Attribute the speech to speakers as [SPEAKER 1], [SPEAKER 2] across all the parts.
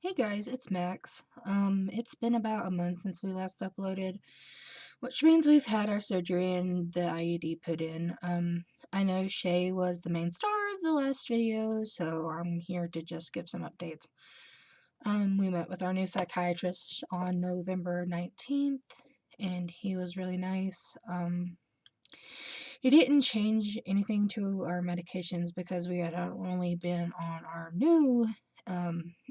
[SPEAKER 1] Hey guys, it's Max. It's been about a month since we last uploaded, which means we've had our surgery and the IUD put in. I know Shay was the main star of the last video, so I'm here to just give some updates. We met with our new psychiatrist on November 19th, and he was really nice. He didn't change anything to our medications because we had only been on our new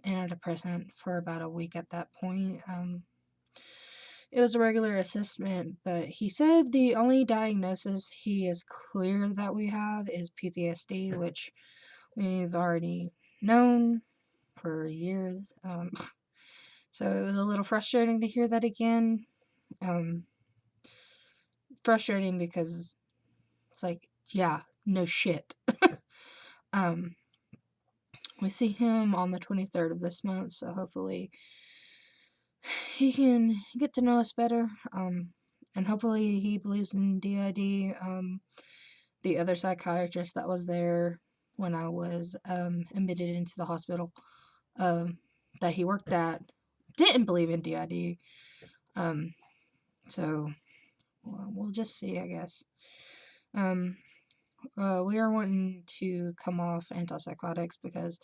[SPEAKER 1] antidepressant for about a week at that point. It was a regular assessment, but he said the only diagnosis he is clear that we have is PTSD, which we've already known for years. So it was a little frustrating to hear that again. Um, Frustrating because it's like, yeah, no shit. um, we see him on the 23rd of this month, so hopefully he can get to know us better. And hopefully he believes in DID. The other psychiatrist that was there when I was admitted into the hospital um, that he worked at didn't believe in DID. So we'll just see, I guess. We are wanting to come off antipsychotics because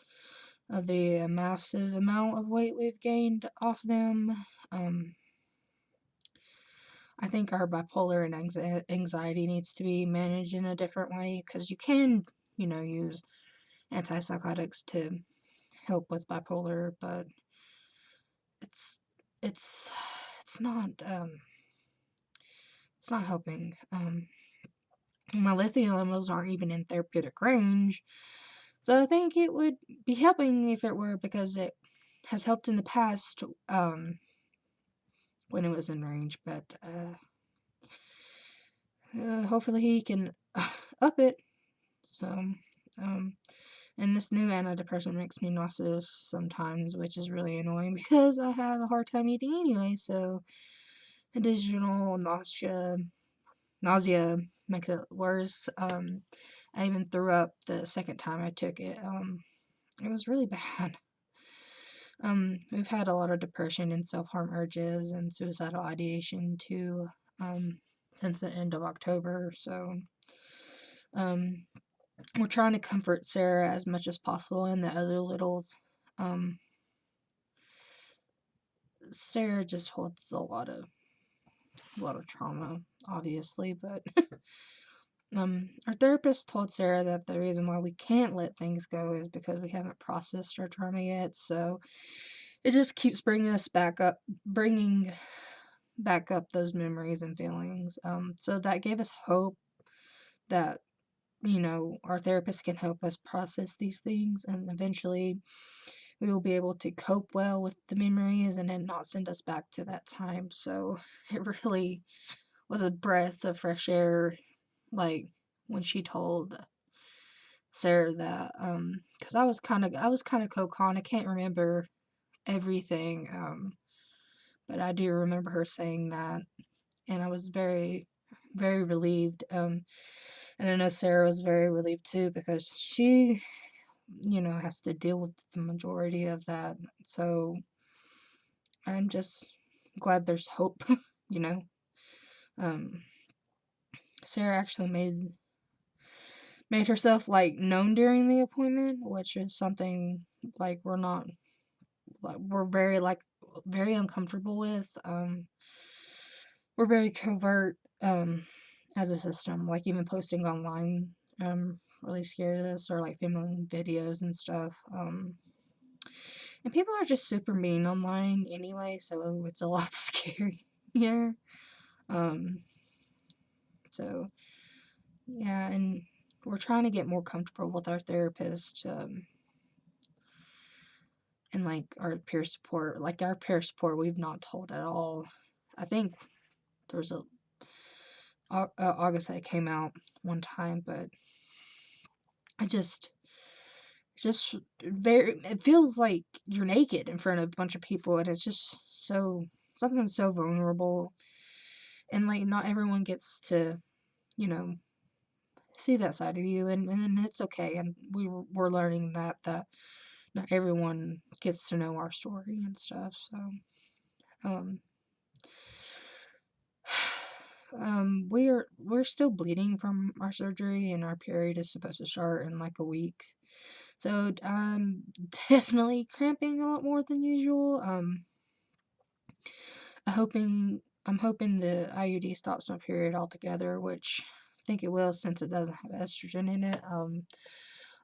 [SPEAKER 1] of the massive amount of weight we've gained off them. I think our bipolar and anxiety needs to be managed in a different way because you can, use antipsychotics to help with bipolar, but it's it's it's not it's not helping. My lithium levels aren't even in therapeutic range, so I think it would be helping if it were because it has helped in the past when it was in range, but hopefully he can up it. So, and this new antidepressant makes me nauseous sometimes, which is really annoying because I have a hard time eating anyway. So, additional nausea makes it worse. I even threw up the second time I took it. It was really bad. We've had a lot of depression and self-harm urges and suicidal ideation too, since the end of October. So, um, we're trying to comfort Sarah as much as possible and the other littles. Um, Sarah just holds a lot of trauma, obviously, but our therapist told Sarah that the reason why we can't let things go is because we haven't processed our trauma yet. So it just keeps bringing back up those memories and feelings. So that gave us hope that our therapist can help us process these things, and eventually we will be able to cope well with the memories and then not send us back to that time. So it really was a breath of fresh air, like when she told Sarah that, because I was kind of co-con. I can't remember everything, but I do remember her saying that, and I was very, very relieved. And I know Sarah was very relieved too because she, has to deal with the majority of that. So I'm just glad there's hope, you know. Um, Sarah actually made herself like known during the appointment, which is something like we're very uncomfortable with. We're very covert as a system, like even posting online really scares us, or like filming videos and stuff. And people are just super mean online anyway, so it's a lot scarier. Um, so yeah, and we're trying to get more comfortable with our therapist, and like our peer support. Like our peer support, we've not told at all. I think there was a August that came out one time, but I just it's just very. It feels like you're naked in front of a bunch of people, and it's just something so vulnerable, and like not everyone gets to you know see that side of you, and it's okay. And we're learning that not everyone gets to know our story and stuff. So, um, we're still bleeding from our surgery, and our period is supposed to start in like a week. So, definitely cramping a lot more than usual. I'm hoping the IUD stops my period altogether, which I think it will since it doesn't have estrogen in it.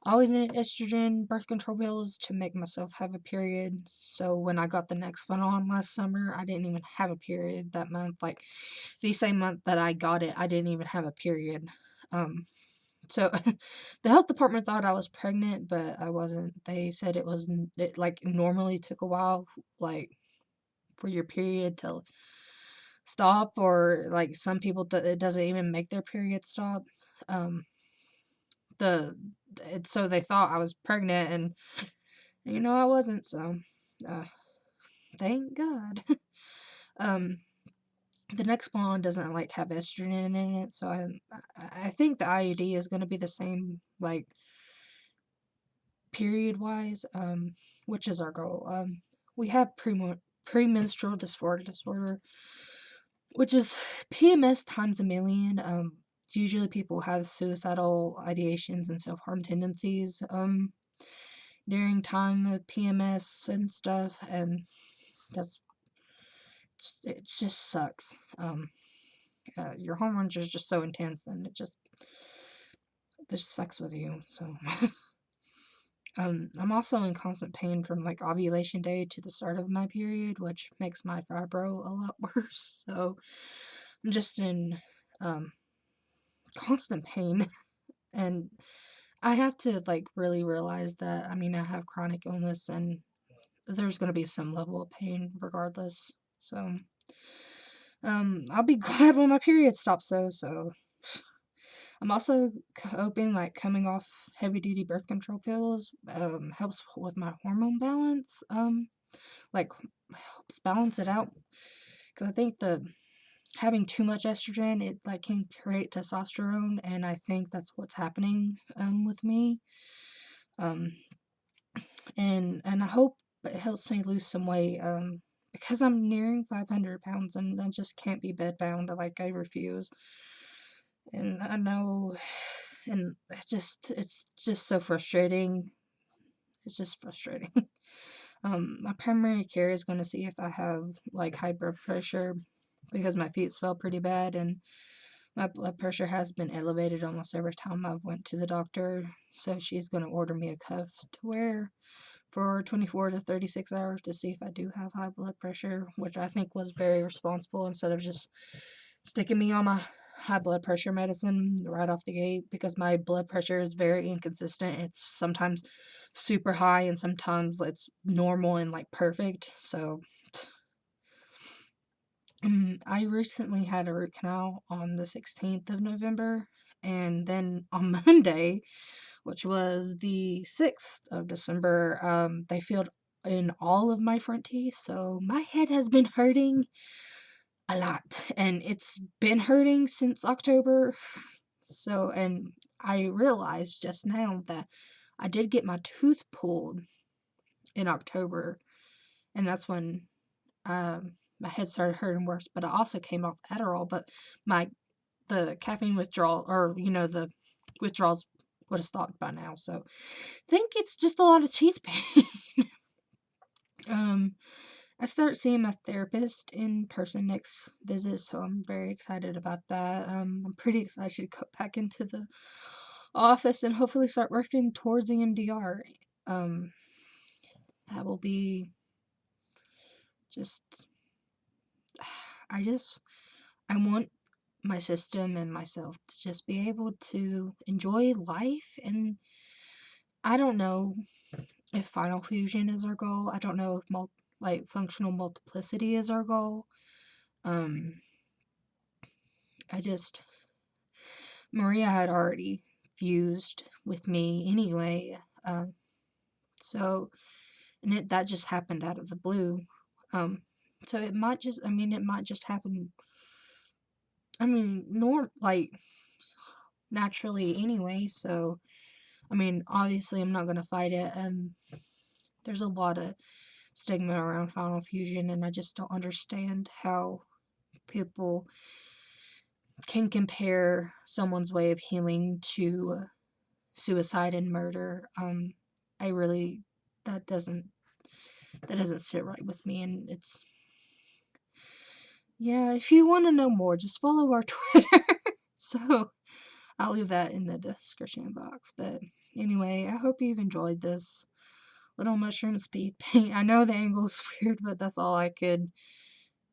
[SPEAKER 1] I always needed estrogen birth control pills to make myself have a period. So when I got the next one on last summer, I didn't even have a period that month. Like the same month that I got it, I didn't even have a period. So the health department thought I was pregnant, but I wasn't. They said it like normally took a while, like for your period to stop, or like some people it doesn't even make their period stop. Um, the so they thought I was pregnant, and I wasn't. So, uh, thank God. um, the next one doesn't like have estrogen in it, so I think the IUD is gonna be the same, like period wise. Which is our goal. We have premenstrual dysphoric disorder, which is PMS times a million. Usually people have suicidal ideations and self-harm tendencies during time of PMS and stuff, and that's it just sucks. Your hormones are just so intense, and this fucks with you. So I'm also in constant pain from like ovulation day to the start of my period, which makes my fibro a lot worse. So I'm just in um constant pain. And I have to like really realize that, I mean, I have chronic illness, and there's going to be some level of pain regardless. So I'll be glad when my period stops though. So I'm also hoping like coming off heavy duty birth control pills helps with my hormone balance. Like helps balance it out, because I think the having too much estrogen, it like can create testosterone, and I think that's what's happening with me. Um and I hope it helps me lose some weight, because I'm nearing 500 pounds, and I just can't be bedbound. Like, I refuse. And I know, and it's just so frustrating. It's just frustrating. My primary care is going to see if I have like high blood pressure, because my feet swell pretty bad, and my blood pressure has been elevated almost every time I went to the doctor. So she's going to order me a cuff to wear for 24 to 36 hours to see if I do have high blood pressure, which I think was very responsible, instead of just sticking me on my high blood pressure medicine right off the gate, because my blood pressure is very inconsistent. It's sometimes super high and sometimes it's normal and like perfect. So I recently had a root canal on the 16th of November, and then on Monday, which was the 6th of December, they filled in all of my front teeth. So my head has been hurting a lot, and it's been hurting since October. So, and I realized just now that I did get my tooth pulled in October, and that's when my head started hurting worse. But I also came off Adderall, but the caffeine withdrawal, or the withdrawals, would have stopped by now. So I think it's just a lot of teeth pain. um I start seeing my therapist in person next visit, so I'm very excited about that. I'm pretty excited to go back into the office and hopefully start working towards the MDR. Um, that will be just, I just, I want my system and myself to just be able to enjoy life. And I don't know if final fusion is our goal. I don't know if like functional multiplicity is our goal. Um, I just Maria had already fused with me anyway. So, and that just happened out of the blue. So it might just happen. I mean, like naturally anyway. So, I mean, obviously, I'm not gonna fight it. there's a lot of stigma around final fusion, and I just don't understand how people can compare someone's way of healing to suicide and murder. I really that doesn't sit right with me, and it's yeah. If you want to know more, just follow our Twitter. So I'll leave that in the description box. But anyway, I hope you've enjoyed this little mushroom speed paint. I know the angle's weird, but that's all I could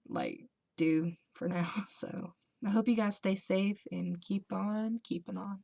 [SPEAKER 1] like do for now. So I hope you guys stay safe and keep on keeping on.